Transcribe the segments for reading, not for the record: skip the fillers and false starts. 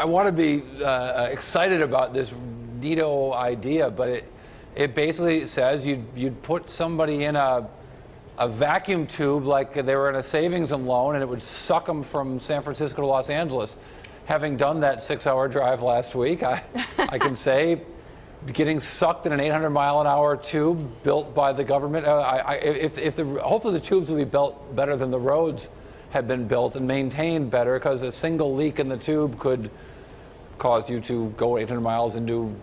I want to be excited about this neato idea, but it basically says you'd put somebody in a vacuum tube like they were in a savings and loan, and it would suck them from San Francisco to Los Angeles. Having done that 6-hour drive last week, I can say getting sucked in an 800-mile-an-hour tube built by the government. Hopefully the tubes will be built better than the roads have been built and maintained better, because a single leak in the tube could cause you to go 800 miles into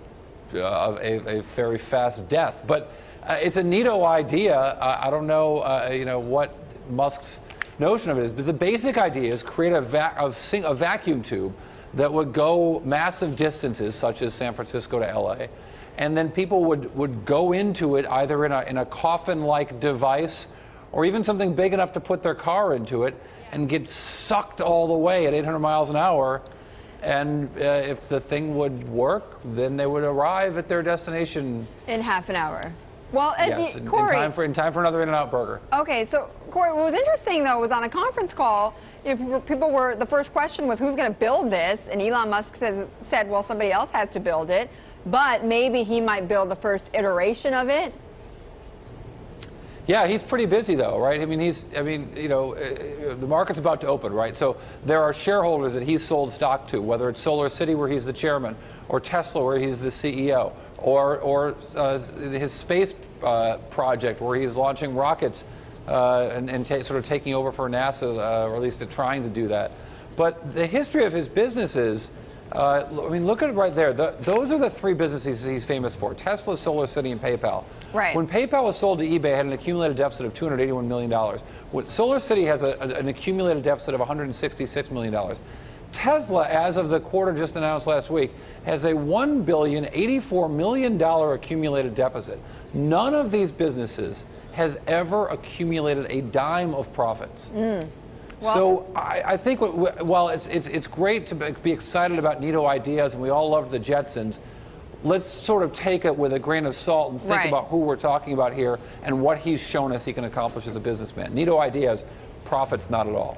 a very fast death. But it's a neato idea. I don't know, what Musk's notion of it is, but the basic idea is create a vacuum tube that would go massive distances, such as San Francisco to LA, and then people would go into it either in a coffin-like device or even something big enough to put their car into it and get sucked all the way at 800 miles an hour. And if the thing would work, then they would arrive at their destination in half an hour. Well, yes, Corey, in time for another In-N-Out burger. Okay, so Corey, what was interesting though was on a conference call, the first question was who's going to build this, and Elon Musk said, well, somebody else has to build it, but maybe he might build the first iteration of it. Yeah, he's pretty busy though, right? The market's about to open, right? So there are shareholders that he's sold stock to, whether it's Solar City, where he's the chairman, or Tesla, where he's the CEO, or his space project, where he's launching rockets and sort of taking over for NASA, or at least trying to do that. But the history of his businesses, look at it right there. Those are the three businesses he's famous for: Tesla, Solar City, and PayPal. Right. When PayPal was sold to eBay, it had an accumulated deficit of $281 million. Solar City has an accumulated deficit of $166 million. Tesla, as of the quarter just announced last week, has a $1,084 million accumulated deficit. None of these businesses has ever accumulated a dime of profits. Well, so I think while it's great to be excited about neato ideas, and we all love the Jetsons, let's sort of take it with a grain of salt and think about who we're talking about here and what he's shown us he can accomplish as a businessman. Neato ideas, profits not at all.